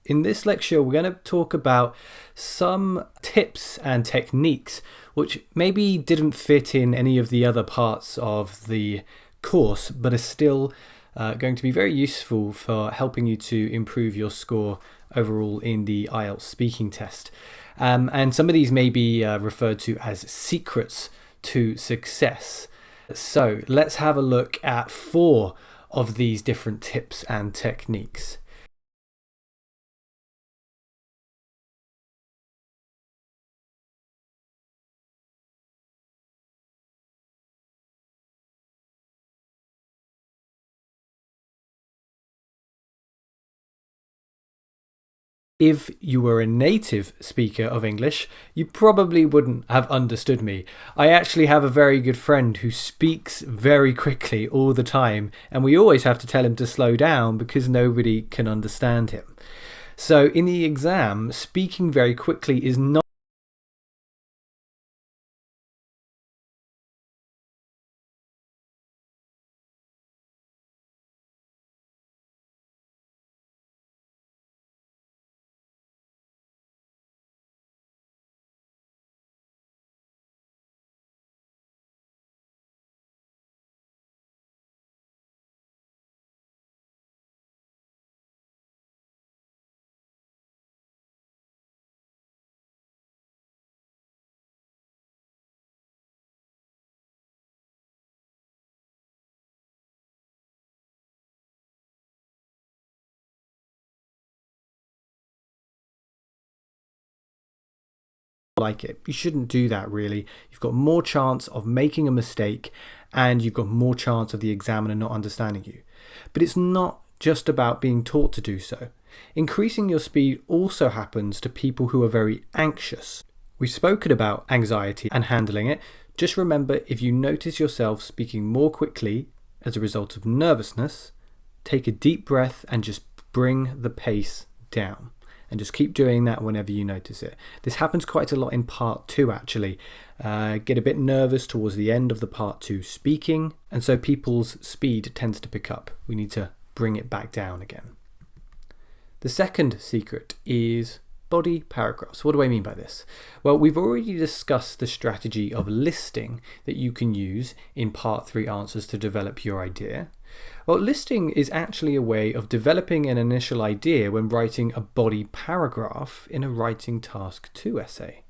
In this lecture, we're going to talk about some tips and techniques which maybe didn't fit in any of the other parts of the course, but are still going to be very useful for helping you to improve your score overall in the IELTS speaking test. And some of these may be referred to as secrets to success. So let's have a look at 4 of these different tips and techniques. If you were a native speaker of English, you probably wouldn't have understood me. I actually have a very good friend who speaks very quickly all the time, and we always have to tell him to slow down because nobody can understand him. So in the exam, speaking very quickly is not like it. You shouldn't do that really. You've got more chance of making a mistake and you've got more chance of the examiner not understanding you. But it's not just about being taught to do so. Increasing your speed also happens to people who are very anxious. We've spoken about anxiety and handling it. Just remember, if you notice yourself speaking more quickly as a result of nervousness, take a deep breath and just bring the pace down. And just keep doing that whenever you notice it. This happens quite a lot in part 2 actually. Get a bit nervous towards the end of the part 2 speaking, and so people's speed tends to pick up. We need to bring it back down again. The second secret is body paragraphs. What do I mean by this? Well, we've already discussed the strategy of listing that you can use in part 3 answers to develop your idea. Well, listing is actually a way of developing an initial idea when writing a body paragraph in a writing task 2 essay.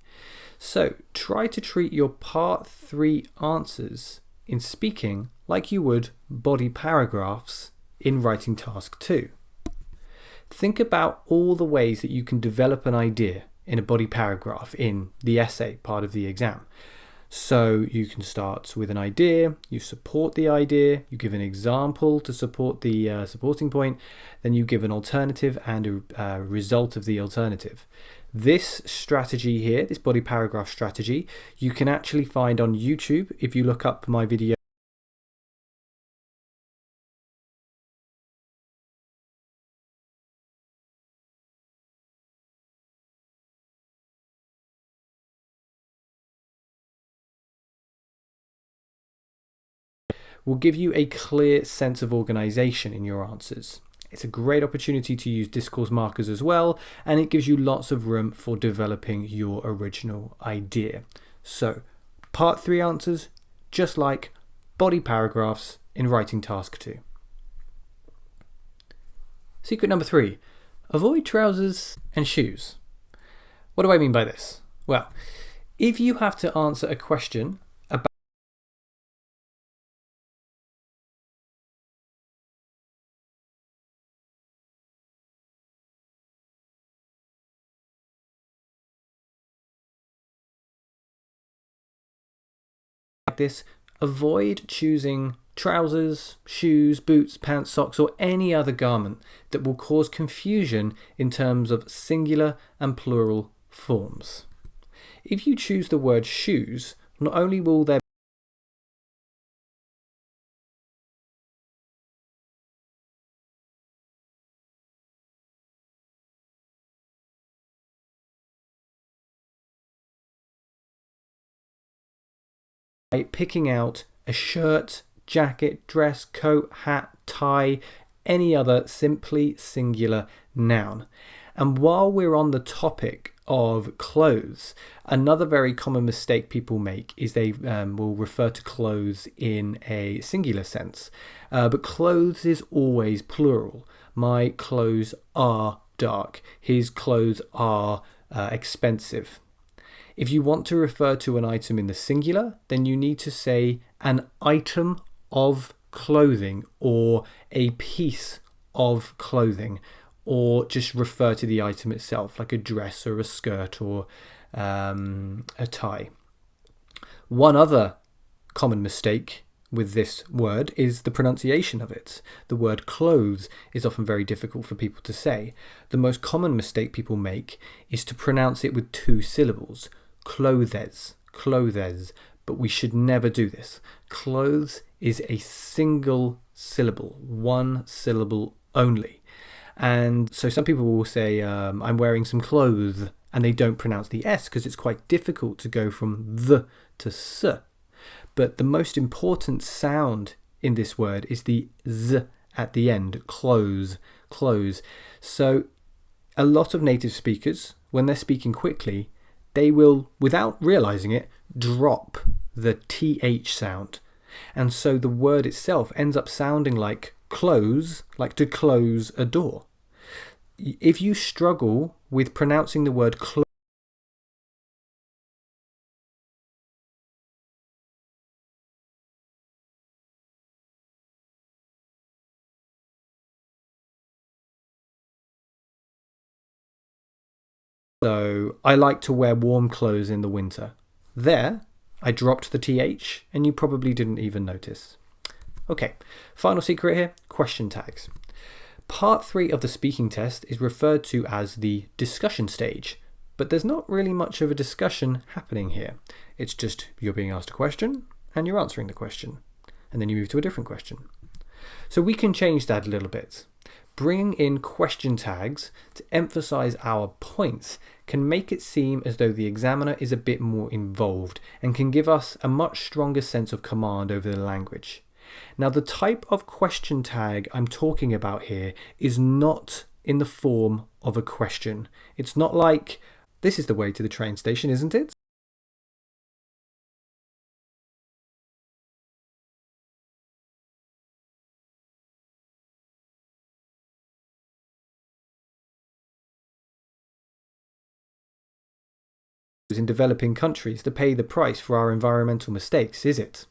So try to treat your part 3 answers in speaking like you would body paragraphs in writing task 2. Think about all the ways that you can develop an idea in a body paragraph in the essay part of the exam. So you can start with an idea, you support the idea, you give an example to support the supporting point, then you give an alternative and a result of the alternative. This strategy here, this body paragraph strategy, you can actually find on YouTube if you look up my video. Will give you a clear sense of organization in your answers. It's a great opportunity to use discourse markers as well, and it gives you lots of room for developing your original idea. So, part 3 answers, just like body paragraphs in writing task 2. Secret number 3, avoid trousers and shoes. What do I mean by this? Well, if you have to answer a question like this, avoid choosing trousers, shoes, boots, pants, socks, or any other garment that will cause confusion in terms of singular and plural forms. If you choose the word shoes, not only will there be picking out a shirt, jacket, dress, coat, hat, tie, any other simply singular noun. And while we're on the topic of clothes, another very common mistake people make is they will refer to clothes in a singular sense. But clothes is always plural. My clothes are dark. His clothes are expensive. If you want to refer to an item in the singular, then you need to say an item of clothing or a piece of clothing, or just refer to the item itself, like a dress or a skirt or a tie. One other common mistake with this word is the pronunciation of it. The word clothes is often very difficult for people to say. The most common mistake people make is to pronounce it with two syllables, clothes, clothes, but we should never do this. Clothes is a single syllable, one syllable only. And so some people will say, I'm wearing some clothes, and they don't pronounce the S because it's quite difficult to go from the to s. But the most important sound in this word is the z at the end, close, close. So a lot of native speakers, when they're speaking quickly, they will, without realizing it, drop the th sound. And so the word itself ends up sounding like close, like to close a door. If you struggle with pronouncing the word close, so I like to wear warm clothes in the winter. There, I dropped the th and you probably didn't even notice. Okay, final secret here, question tags. Part 3 of the speaking test is referred to as the discussion stage, but there's not really much of a discussion happening here. It's just you're being asked a question and you're answering the question, and then you move to a different question. So we can change that a little bit. Bringing in question tags to emphasize our points can make it seem as though the examiner is a bit more involved and can give us a much stronger sense of command over the language. Now, the type of question tag I'm talking about here is not in the form of a question. It's not like, this is the way to the train station, isn't it? In developing countries to pay the price for our environmental mistakes, is it?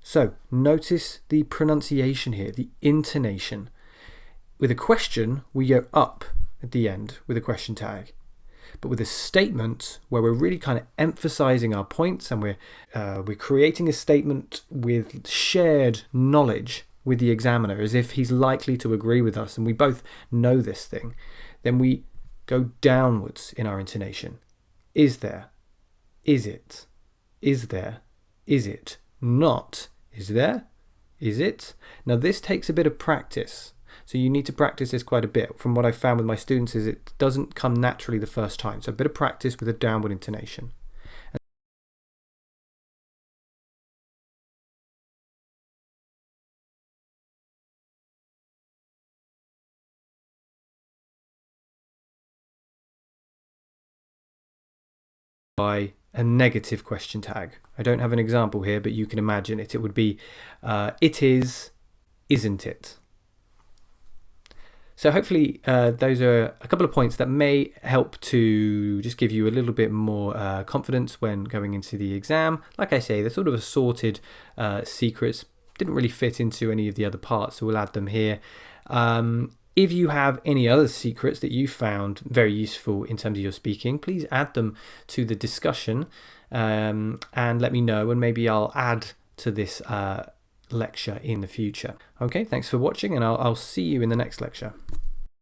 So notice the pronunciation here, the intonation. With a question, we go up at the end with a question tag. But with a statement where we're really kind of emphasizing our points and we're creating a statement with shared knowledge with the examiner as if he's likely to agree with us and we both know this thing, then we go downwards in our intonation. Is there? Is it? Is there? Is it? Not. Is there? Is it? Now this takes a bit of practice. So you need to practice this quite a bit. From what I found with my students is it doesn't come naturally the first time. So a bit of practice with a downward intonation. By a negative question tag. I don't have an example here, but you can imagine it. It would be, it is, isn't it? So hopefully those are a couple of points that may help to just give you a little bit more confidence when going into the exam. Like I say, they're sort of assorted secrets. Didn't really fit into any of the other parts, so we'll add them here. If you have any other secrets that you found very useful in terms of your speaking, please add them to the discussion and let me know, and maybe I'll add to this lecture in the future. Okay, thanks for watching, and I'll see you in the next lecture.